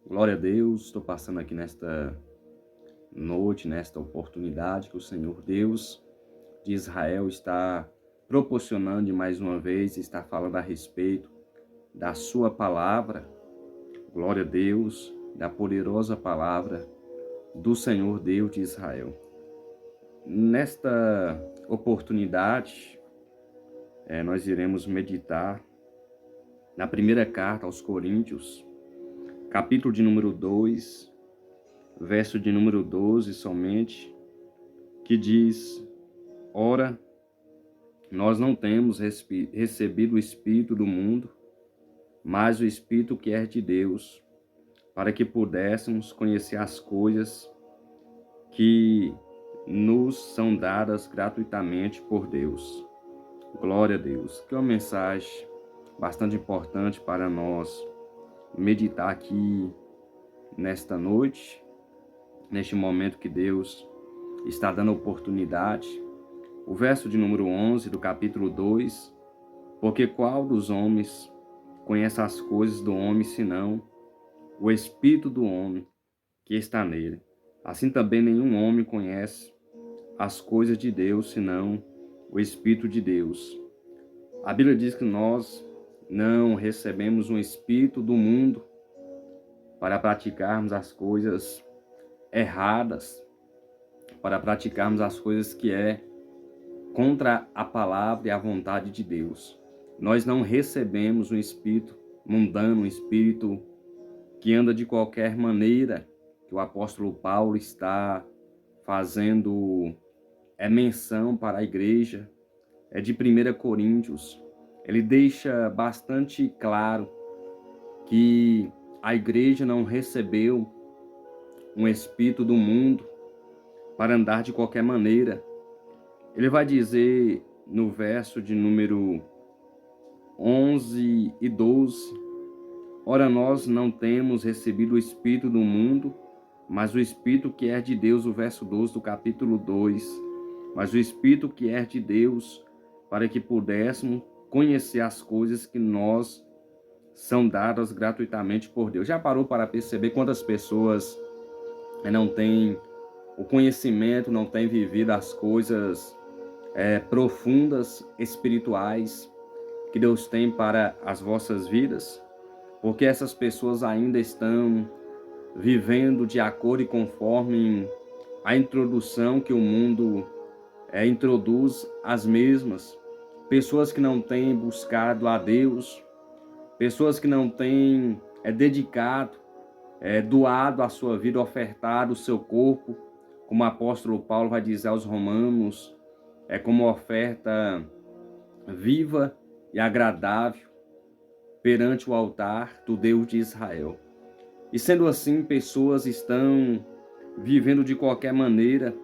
Glória a Deus, estou passando aqui nesta noite, nesta oportunidade que o Senhor Deus de Israel está proporcionando mais uma vez, está falando a respeito da sua palavra. Glória a Deus, da poderosa palavra do Senhor Deus de Israel. Nesta oportunidade, nós iremos meditar na primeira carta aos Coríntios, capítulo de número 2, verso de número 12 somente, que diz: Ora, nós não temos recebido o Espírito do mundo, mas o Espírito que é de Deus, para que pudéssemos conhecer as coisas que nos são dadas gratuitamente por Deus. Glória a Deus. Que é uma mensagem bastante importante para nós meditar aqui nesta noite, neste momento que Deus está dando oportunidade. O verso de número 11 do capítulo 2, porque qual dos homens conhece as coisas do homem, senão o Espírito do homem que está nele? Assim também nenhum homem conhece as coisas de Deus, senão o Espírito de Deus. A Bíblia diz que nós não recebemos um espírito do mundo para praticarmos as coisas erradas, para praticarmos as coisas que é contra a palavra e a vontade de Deus. Nós não recebemos um espírito mundano, um espírito que anda de qualquer maneira, que o apóstolo Paulo está fazendo menção para a igreja, de 1 Coríntios. Ele deixa bastante claro que a igreja não recebeu um espírito do mundo para andar de qualquer maneira. Ele vai dizer no verso de número 11 e 12, ora, nós não temos recebido o Espírito do mundo, mas o Espírito que é de Deus, o verso 12 do capítulo 2, mas o Espírito que é de Deus, para que pudéssemos conhecer as coisas que nós são dadas gratuitamente por Deus. Já parou para perceber quantas pessoas não têm o conhecimento, não têm vivido as coisas profundas, espirituais, que Deus tem para as vossas vidas? Porque essas pessoas ainda estão vivendo de acordo e conforme a introdução que o mundo introduz as mesmas. Pessoas que não têm buscado a Deus, pessoas que não têm dedicado, doado a sua vida, ofertado o seu corpo, como o apóstolo Paulo vai dizer aos Romanos, como oferta viva e agradável perante o altar do Deus de Israel. E sendo assim, pessoas estão vivendo de qualquer maneira,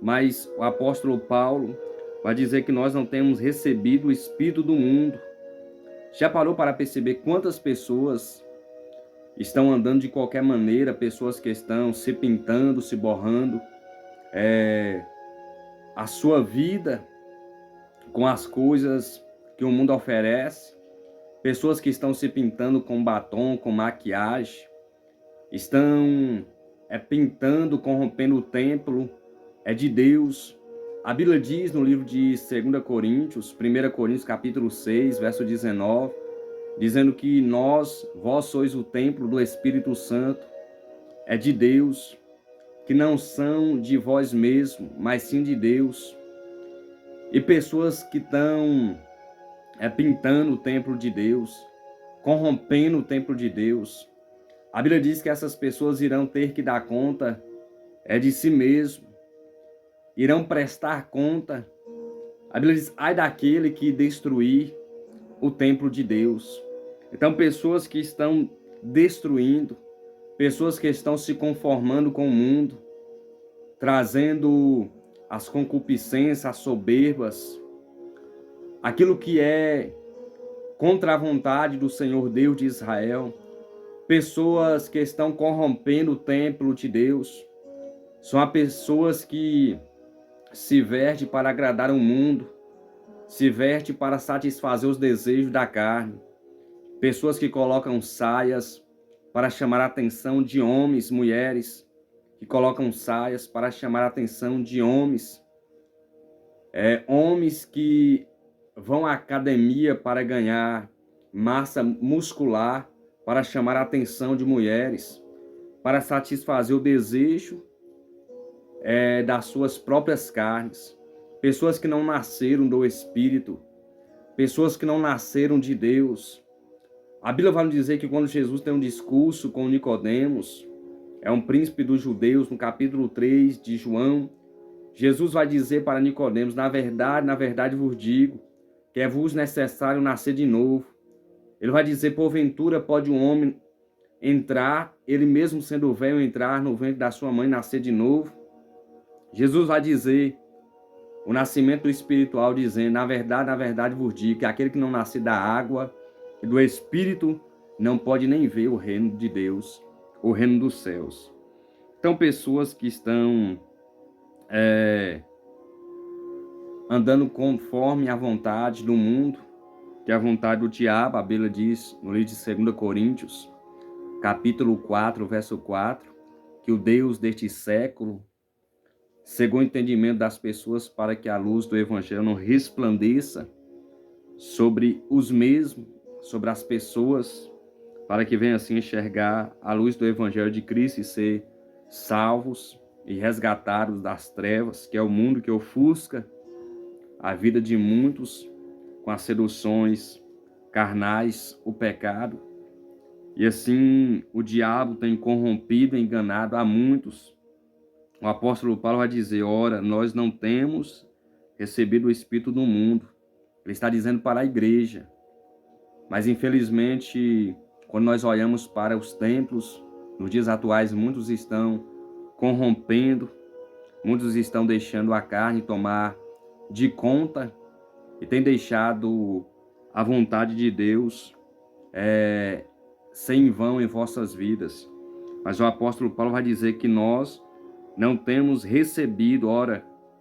mas o apóstolo Paulo vai dizer que nós não temos recebido o Espírito do mundo. Já parou para perceber quantas pessoas estão andando de qualquer maneira, pessoas que estão se pintando, se borrando a sua vida com as coisas que o mundo oferece, pessoas que estão se pintando com batom, com maquiagem, estão pintando, corrompendo o templo de Deus. A Bíblia diz no livro de 2 Coríntios, 1 Coríntios capítulo 6, verso 19, dizendo que vós sois o templo do Espírito Santo, de Deus, que não são de vós mesmos, mas sim de Deus. E pessoas que estão pintando o templo de Deus, corrompendo o templo de Deus. A Bíblia diz que essas pessoas irão ter que dar conta de si mesmo, irão prestar conta. A Bíblia diz, ai daquele que destruir o templo de Deus. Então, pessoas que estão destruindo, pessoas que estão se conformando com o mundo, trazendo as concupiscências, as soberbas, aquilo que é contra a vontade do Senhor Deus de Israel, pessoas que estão corrompendo o templo de Deus, são as pessoas que se vestem para agradar o mundo, se vestem para satisfazer os desejos da carne, pessoas que colocam saias para chamar a atenção de homens, mulheres que colocam saias, para chamar a atenção de homens, homens que vão à academia para ganhar massa muscular, para chamar a atenção de mulheres, para satisfazer o desejo das suas próprias carnes. Pessoas que não nasceram do Espírito, pessoas que não nasceram de Deus. A Bíblia vai nos dizer que quando Jesus tem um discurso com Nicodemos, um príncipe dos judeus, no capítulo 3 de João, Jesus vai dizer para Nicodemos: na verdade vos digo, que é-vos necessário nascer de novo. Ele vai dizer: porventura pode um homem entrar, ele mesmo sendo velho, entrar no ventre da sua mãe e nascer de novo? Jesus vai dizer o nascimento espiritual, dizendo: na verdade vos digo, que aquele que não nascer da água e do Espírito não pode nem ver o reino de Deus, o reino dos céus. Então, pessoas que estão andando conforme a vontade do mundo, que é a vontade do diabo, a Bíblia diz no livro de 2 Coríntios, capítulo 4, verso 4, que o Deus deste século cegou o entendimento das pessoas para que a luz do Evangelho não resplandeça sobre os mesmos, sobre as pessoas, para que venham assim enxergar a luz do Evangelho de Cristo e ser salvos e resgatados das trevas, que é o mundo que ofusca a vida de muitos com as seduções carnais, o pecado. E assim o diabo tem corrompido e enganado a muitos. O apóstolo Paulo vai dizer: ora, nós não temos recebido o Espírito do mundo. Ele está dizendo para a igreja. Mas infelizmente, quando nós olhamos para os templos, nos dias atuais, muitos estão corrompendo, muitos estão deixando a carne tomar de conta e têm deixado a vontade de Deus ser em vão em vossas vidas. Mas o apóstolo Paulo vai dizer que nós não temos recebido,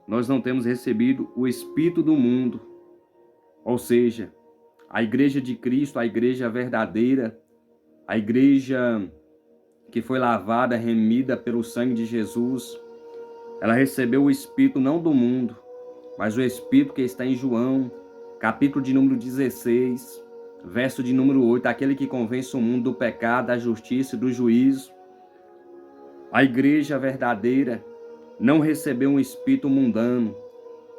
nós não temos recebido o Espírito do mundo. Ou seja, a igreja de Cristo, a igreja verdadeira, a igreja que foi lavada, remida pelo sangue de Jesus, ela recebeu o Espírito não do mundo, mas o Espírito que está em João, capítulo de número 16, verso de número 8, aquele que convence o mundo do pecado, da justiça e do juízo. A igreja verdadeira não recebeu um espírito mundano.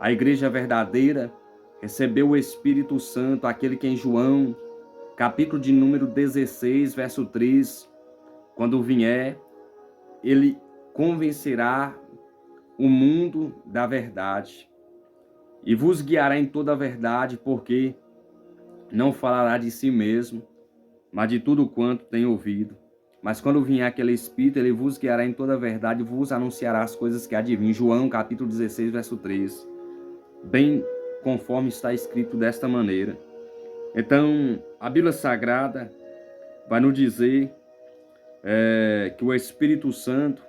A igreja verdadeira recebeu o Espírito Santo, aquele que em João, capítulo de número 16, verso 3, quando vier, ele convencerá o mundo da verdade e vos guiará em toda a verdade, porque não falará de si mesmo, mas de tudo quanto tem ouvido. Mas quando vier aquele Espírito, ele vos guiará em toda a verdade e vos anunciará as coisas que há de vir. João, capítulo 16, verso 3. Bem conforme está escrito desta maneira. Então, a Bíblia Sagrada vai nos dizer que o Espírito Santo,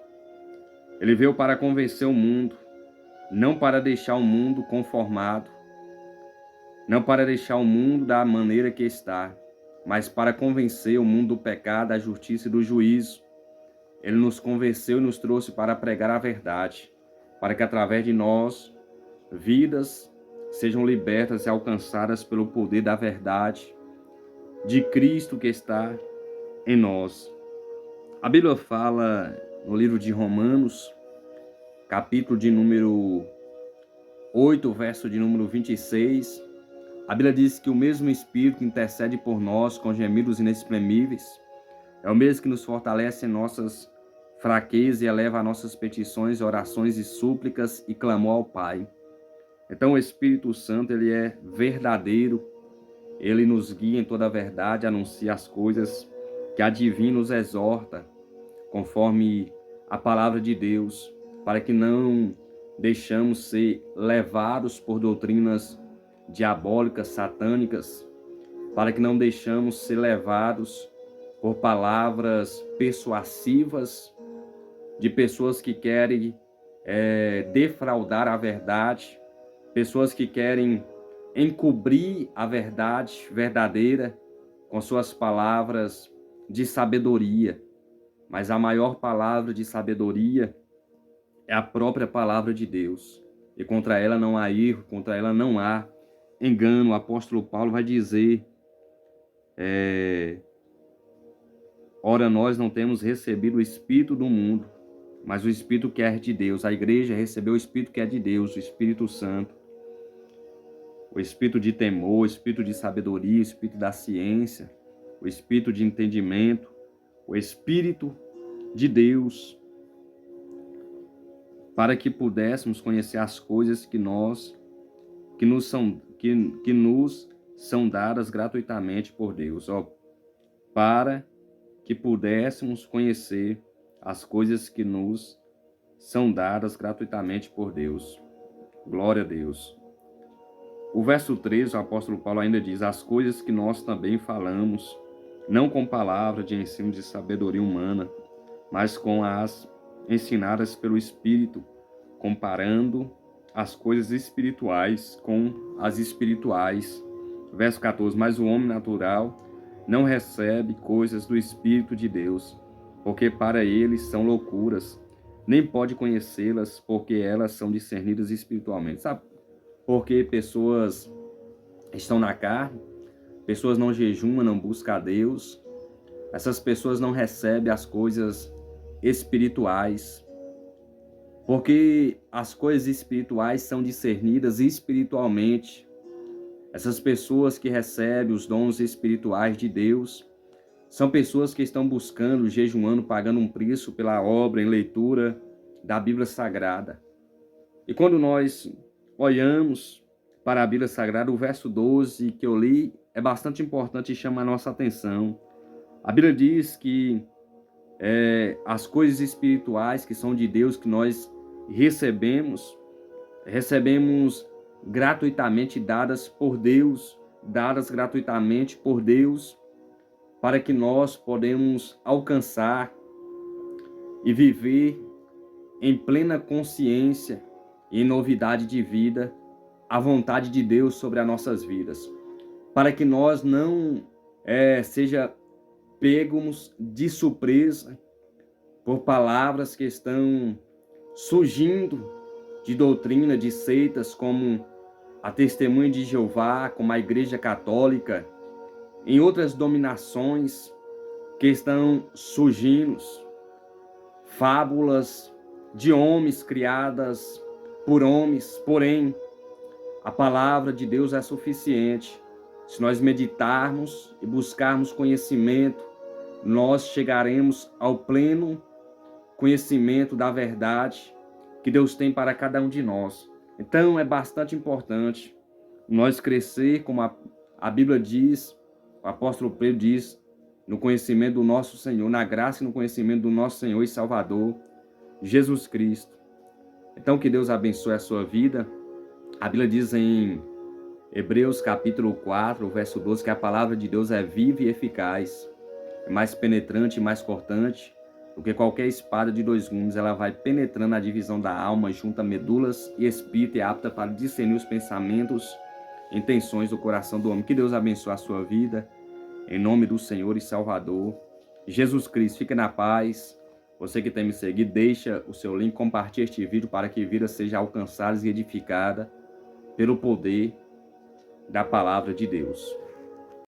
ele veio para convencer o mundo, não para deixar o mundo conformado, não para deixar o mundo da maneira que está, mas para convencer o mundo do pecado, da justiça e do juízo. Ele nos convenceu e nos trouxe para pregar a verdade, para que através de nós, vidas sejam libertas e alcançadas pelo poder da verdade de Cristo que está em nós. A Bíblia fala no livro de Romanos, capítulo de número 8, verso de número 26, a Bíblia diz que o mesmo Espírito que intercede por nós com gemidos inexprimíveis é o mesmo que nos fortalece em nossas fraquezas e eleva nossas petições, orações e súplicas e clamor ao Pai. Então o Espírito Santo, ele é verdadeiro, ele nos guia em toda a verdade, anuncia as coisas que a divina nos exorta, conforme a palavra de Deus, para que não deixamos ser levados por doutrinas diabólicas, satânicas, para que não deixamos ser levados por palavras persuasivas de pessoas que querem defraudar a verdade, pessoas que querem encobrir a verdade verdadeira com suas palavras de sabedoria, mas a maior palavra de sabedoria é a própria palavra de Deus. E contra ela não há erro, contra ela não há engano. O apóstolo Paulo vai dizer, ora, nós não temos recebido o Espírito do mundo, mas o Espírito que é de Deus. A igreja recebeu o Espírito que é de Deus, o Espírito Santo. O Espírito de temor, o Espírito de sabedoria, o Espírito da ciência, o Espírito de entendimento, o Espírito de Deus, para que pudéssemos conhecer as coisas que nos são dadas gratuitamente por Deus, para que pudéssemos conhecer as coisas que nos são dadas gratuitamente por Deus. Glória a Deus. O verso 13, o apóstolo Paulo ainda diz, as coisas que nós também falamos, não com palavra de ensino de sabedoria humana, mas com as ensinadas pelo Espírito, comparando as coisas espirituais com as espirituais. Verso 14, mas o homem natural não recebe coisas do Espírito de Deus, porque para ele são loucuras, nem pode conhecê-las, porque elas são discernidas espiritualmente. Sabe por que pessoas estão na carne? Pessoas não jejuam, não buscam a Deus. Essas pessoas não recebem as coisas espirituais, porque as coisas espirituais são discernidas espiritualmente. Essas pessoas que recebem os dons espirituais de Deus são pessoas que estão buscando, jejuando, pagando um preço pela obra em leitura da Bíblia Sagrada. E quando nós olhamos para a Bíblia Sagrada, o verso 12 que eu li é bastante importante e chama a nossa atenção. A Bíblia diz que as coisas espirituais que são de Deus, que nós recebemos gratuitamente dadas por Deus, dadas gratuitamente por Deus, para que nós podemos alcançar e viver em plena consciência e em novidade de vida a vontade de Deus sobre as nossas vidas, para que nós não seja pegos de surpresa por palavras que estão surgindo de doutrina, de seitas como a Testemunha de Jeová, como a Igreja Católica, em outras dominações que estão surgindo, fábulas de homens criadas por homens, porém, a palavra de Deus é suficiente. Se nós meditarmos e buscarmos conhecimento, nós chegaremos ao pleno conhecimento da verdade que Deus tem para cada um de nós. Então, é bastante importante nós crescer, como a Bíblia diz, o apóstolo Pedro diz, no conhecimento do nosso Senhor, na graça e no conhecimento do nosso Senhor e Salvador, Jesus Cristo. Então, que Deus abençoe a sua vida. A Bíblia diz em Hebreus capítulo 4, verso 12, que a palavra de Deus é viva e eficaz, é mais penetrante e mais cortante do que qualquer espada de dois gumes. Ela vai penetrando a divisão da alma, junta medulas e espírito, e é apta para discernir os pensamentos e intenções do coração do homem. Que Deus abençoe a sua vida, em nome do Senhor e Salvador Jesus Cristo. Fique na paz. Você que tem me seguido, deixa o seu link, compartilhe este vídeo para que vida seja alcançada e edificada pelo poder da palavra de Deus.